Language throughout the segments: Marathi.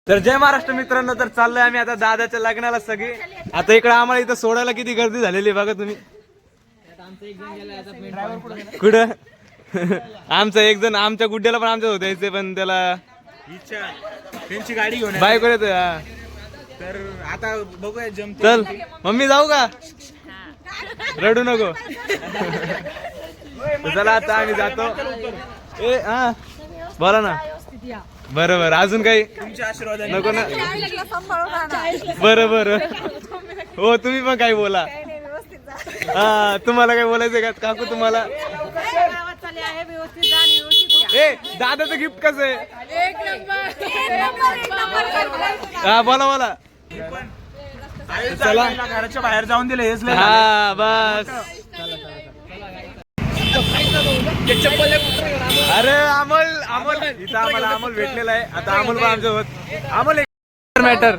तर जय महाराष्ट्र मित्रांनो, तर चाललोय आम्ही आता दादाच्या लग्नाला सगळे. आता इकडे आम्हाला इथं सोडायला किती गर्दी झालेली बघा तुम्ही. कुठं आमचा एक जण आमच्या गुड्ड्याला पण आमच्या होत्याचे, पण त्याला इच्छा त्यांची गाडी घेऊन बाईक वर येतोय. तर आता बघूया जमते. चल मम्मी जाऊ का, रडू नको. चला आता आम्ही जातो. ए हा बोला ना. बरोबर, अजून काही तुमचे आशीर्वाद नको ना. बरोबर हो, तुम्ही पण काही बोला. हा तुम्हाला काय बोलायचं का काकू तुम्हाला? ए दादाचं गिफ्ट कसं आहे? हा बोला बोला. चला घराच्या बाहेर जाऊन दिले हेच लय झालं. हा बस. अरे अमोल इथं आम्हाला अमोल भेटलेला आहे. आता अमोल पण आमच्यासोबत. अमोल एक मॅटर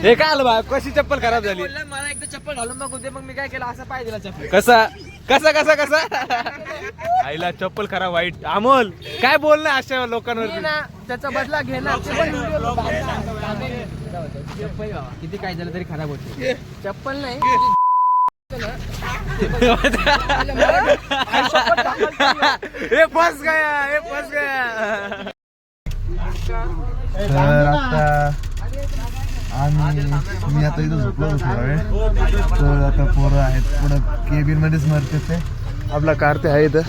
हे काय आलं बा, कशी चप्पल खराब झाली? मला एकदा चप्पल घालून बघू दे, मग मी काय केलं असं पाहिजे चप्पल. कसा कसा कसा कसा आईला चप्पल खराब वाईट. अमोल काय बोलणं अशा लोकांवरती. त्याचा बदला घेणार. किती काय झालं तरी खराब होते चप्पल नाही. हे फस गया. तर आता मी आता इथं झोपलो होतो थोडा वेळ. तर आता पोरं आहेत पुढं केबिन मध्येच मरते ते. आपला कार ते आहे इथं.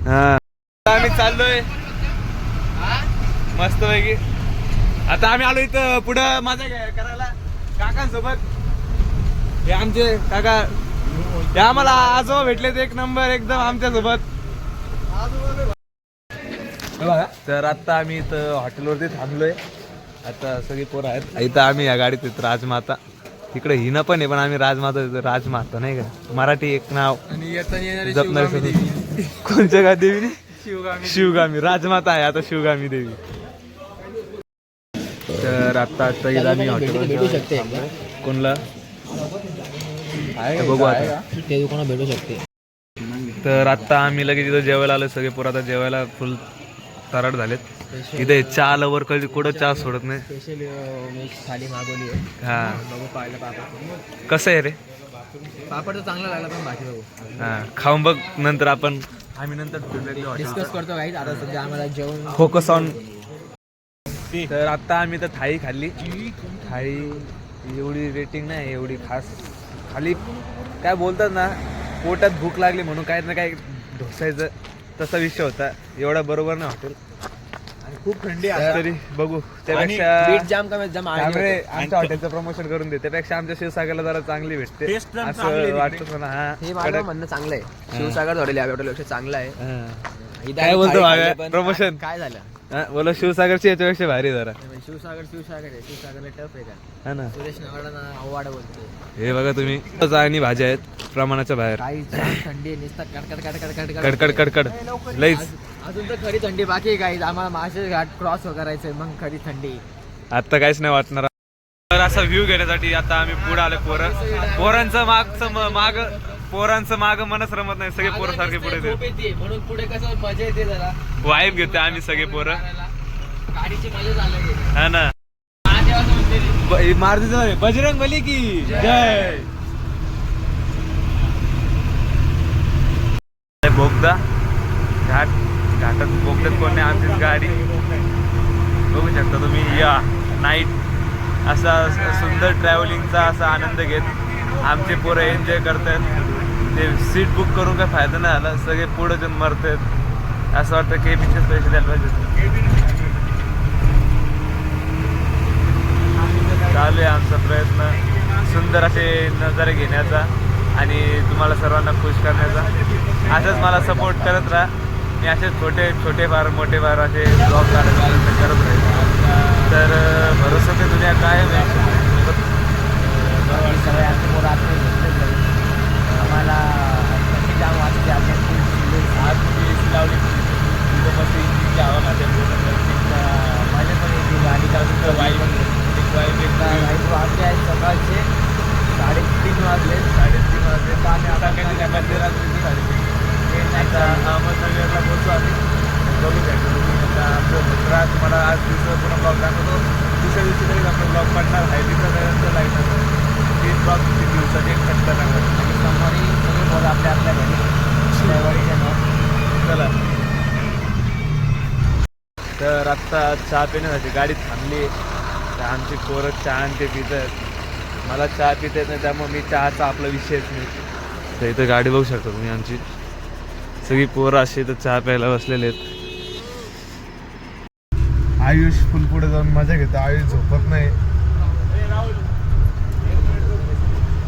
हा आम्ही चाललोय मस्त पैकी. आता आम्ही आलो इथं पुढं माझा करायला काकांसोबत. हे आमचे काका, हे आम्हाला आजोबा भेटलेत एक नंबर एकदम आमच्या सोबत. तर आता आम्ही इथं हॉटेलवरती थांबलोय. आता सगळी पोरं आहेत इथं. आम्ही या गाडीत येतो राजमाता. तिकडे हिना पण आहे, पण आम्ही राजमाता येतो. राजमाता नाही का मराठी एक नाव जपणार. कोणत्या का देवीने? शिवगामी. राजमाता आहे आता शिवगामी देवी. तर आता आम्ही हॉटेलवर भेटू शकते कोणला बघू आता ते दुकान भेटू शकते. तर आता आम्ही लगेच इथं जेवायला आलो. सगळे पोरं आता जेवायला फुल तराट झालेत. इथे चहा लवर कधी कुठं चहा सोडत नाही. स्पेशल मी थाली मागवली आहे. हा बघू पाहिलं पापड. कसं आहे रे? पापड तर चांगला लागला, पण बाकी बघू हा खाऊन बघ. नंतर आम्ही नंतर डिस्कस करतो काही. आता सध्या आम्हाला जेवण फोकस ऑन. तर आता आम्ही तर थाळी खाल्ली. थाळी एवढी रेटिंग नाही, एवढी खास. खाली काय बोलतात ना, पोटात भूक लागली म्हणून काय ना काय ढोसायचं तसा विषय होता. एवढा बरोबर नाही हॉटेल. आणि खूप थंडी आहे. तरी बघू बीट त्यापेक्षा जाम कमी जाम आमच्या हॉटेलचं प्रमोशन करून दे. त्यापेक्षा आमच्या शिवसागरला जरा चांगली भेटते Taste पण चांगली असं वाटतं मला. हा हे माझं म्हणणं चांगलं आहे. शिवसागर हॉटेल या हॉटेलपेक्षा चांगलं आहे. हा. काय बोलतो भाव्या? प्रमोशन काय झालं? बोला शिवसागरची याच्यापेक्षा भारी जरा. शिवसागर आहे. शिवसागरला टफ आहे का? हा ना. सुरेश नवाडा अववाड बोलतो. हे बघा तुम्ही आणि भाज्या आहेत प्रमाणाच्या बाहेर. काही जाम थंडी आहे. नुसतं कडकड कडकड कडकड लईच. अजून तर खरी थंडी बाकी आहे. काही आम्हाला मासे घाट क्रॉस करायचंय, मग खरी थंडी. आता काहीच नाही वाटणार. तर असा व्ह्यू घेण्यासाठी आता आम्ही पुढे आलो. पोरांचं माग मनच रमत नाही. सगळे पोरं सारखे पुढे म्हणून पुढे कसं मजा येते जरा. वाईब घेतोय आम्ही सगळे पोरं. गाडीची मजा झाली. हा ना. मारुती बजरंग बली की जय. बोगदा घाटात बोगद्यात कोण नाही. आमचीच गाडी बघू शकता तुम्ही. या नाईट असा सुंदर ट्रॅव्हलिंगचा असा आनंद घेत आमचे पोरं एन्जॉय करतात. ते सीट बुक करून काय फायदा नाही आला. सगळे पुढे जाऊन मरतात. असं वाटतं केबिनचे पैसे द्यायला पाहिजे. चालू आहे आमचा प्रयत्न सुंदर असे नजारे घेण्याचा आणि तुम्हाला सर्वांना खुश करण्याचा. असंच मला सपोर्ट करत राहा. मी असे छोटे मोठे फार असे ब्लॉग काढायचा प्रयत्न करत राहील. तर भरोसा ते दुनिया काय आम्हाला जाम वाटते. आज लावली माझ्या माझ्या पण येते गाडी वाईफ वाजले आहेत सकाळचे 3:30 वाजले. 3:30 वाजले. तर आम्ही आता काही मंदिरात अहमदनगरला पोहोचलो आम्ही. बघू शकतो तुम्ही आता आमचं मित्र तुम्हाला आज दिवसाचा पूर्ण ब्लॉग दाखवतो. दुसऱ्या दिवशी तरी आपला ब्लॉग पडणार आहे तिथं लाईट असं 3 ब्लॉग 3 दिवसाचे एक खंडन आहे. आणि सोमवारी सगळे बोल आपल्या आपल्या घरी रविवारीच्या नाव. चला तर आत्ता चहा पिण्यासाठी गाडी थांबली. तर आमची पोरं चहा आणि ते पित आहेत. मला चहा पिता येत नाही त्यामुळे मी चहाचा आपला विषयच नाही. तर इथं गाडी बघू शकता तुम्ही आमची सगळी पोरं अशी इथं चहा प्यायला बसलेले आहेत. आयुष फुल पुढे जाऊन मजा घेतो. आयुष झोपत नाही.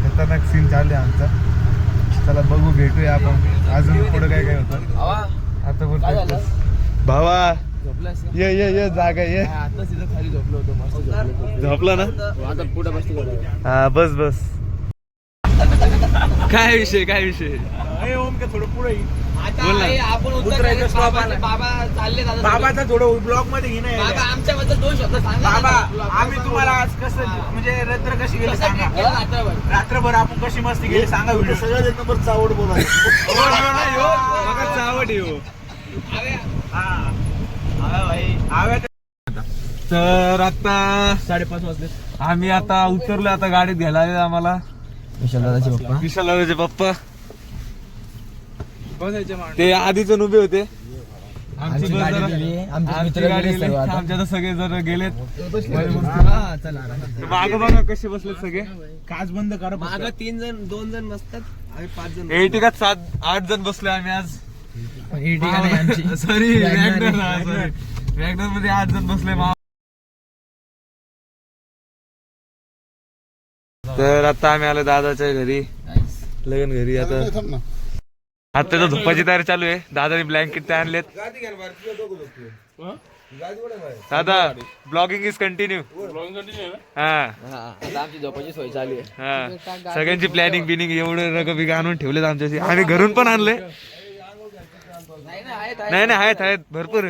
खतरनाक सीन चालू आहे आमचा. चला बघू भेटूया आपण अजून पुढे काय काय होतं. आता पण भावा झोपलास का? ये ये ये जागा ये. आता तिथं खाली झोपलो होतो मस्त झोपलो. झोपला ना? आता पुढे बसतो. हा बस बस. काय विषय काय विषय ओम का थोडं पुढे बोल ना. आपण उतरायचं stop आला. बाबा चालले दादा. बाबाचा थोडं ब्लॉग मध्ये घे बाबा ना. आमच्याबद्दल 2 शब्द सांगा. बाबा आम्ही तुम्हाला आज कसं म्हणजे रात्र कशी गेली सांगा. रात्रभर आपण कशी मस्ती गेली सांगा. व्हिडिओ सगळ्यात एक नंबर चावड बोलायचं. तर आता 5:30 वाजले. आम्ही आता उतरलो. आता गाडीत घ्यायला आले आम्हाला विशालदादाचे पप्पा. विशालदादाचे पप्पा. ते आधीच उभे होते. आमची बस गाडी जरा- गेली. आमचे आमची मित्र गाडी गेले गेली. सर्व आता. आमच्या आता सगळे जण गेलेत. हा, चला मागं बघा कसे बसलेत सगळे. काच बंद कर. मागं 2 जण बसतात. आम्ही 5 जण. एटीकात 7-8 जण बसले आम्ही आज. आमची सॉरी Wagner वॅगनर मध्ये 8 जण बसले. तर आता आम्ही आलो दादाच्या घरी. लगन घरी. आता आता झोपाची तयारी चालू आहे. दादाने ब्लँकेट आणलेत. दादा ब्लॉगिंग इज कंटिन्यू. हा आता आमची झोपाची सोय चालू आहे. हा सगळ्यांची प्लॅनिंग बिनिंग एवढं रग बिग आणून ठेवलेत आमच्याशी. आम्ही घरून पण आणले. नाही नाही आहेत भरपूर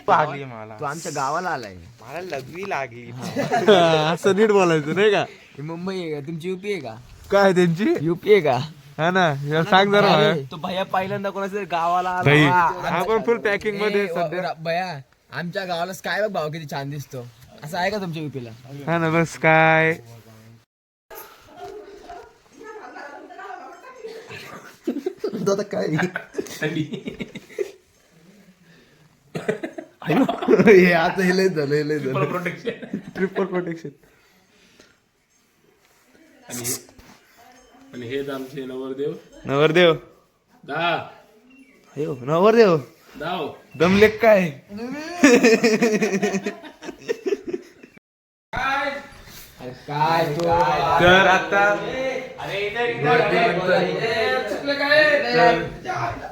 लागली मला. तू आमच्या गावाला आलाय. मला लघवी लागली. असं नीट बोलायचं नाही का. ही मुंबई आहे का? तुमची युपी आहे का? काय त्यांची युपी आहे का? हा ना याला सांग जरा. तो भैया पहिल्यांदा कोणाच्या तरी गावाला आला. भाई, हा, आपण फुल पॅकिंग मध्ये सध्या. भैया आमच्या गावाला स्काय बघ भाव किती छान दिसतो. असं आहे का तुमच्या युपीला? हा ना बस काय. काय हे आता हे लय झालं. Triple protection. आणि हेच आमचे नवरदेव नवरदेव. अयो, नवरदेव दाव दमले काय. काय तर आता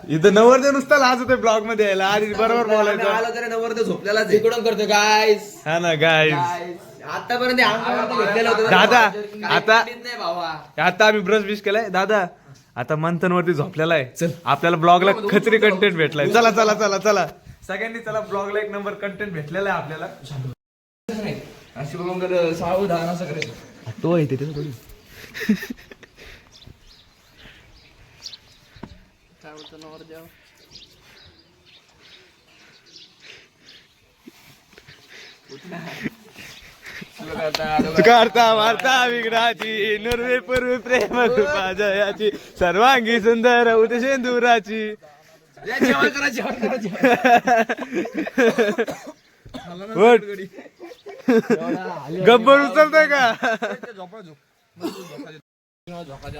इथं नवरदेव नुसता लाज होते ब्लॉग मध्ये यायला. आधी बरोबर बोलायचं. आला तरी नवरदेव झोपलेला इकडून करतो गाईस. हा ना गाईज. आतापर्यंत घेतलेलं होतं दादा, काही आता- पडलीच नाही भावा. आता आम्ही ब्रश बिश केलाय. दादा आता मंथन वरती झोपलेला आहे. आपल्याला ब्लॉगला खचरी कंटेंट भेटलाय. चला चला चला चला सगळ्यांनी चला. ब्लॉगला एक नंबर कंटेंट भेटलेला आहे आपल्याला. अशी बघून सावधान असं करायचं. तो येते ते थोडी. करता वार्ता विघ्नाची नुर्वे पूर्वी प्रेम कृपा जयाची सर्वांगी सुंदर उदशेंदुराची. गब्बर उचलतोय का.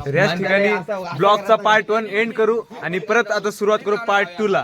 तर याच ठिकाणी ब्लॉगचा पार्ट 1 एंड करू आणि परत आता सुरुवात करू पार्ट 2 ला.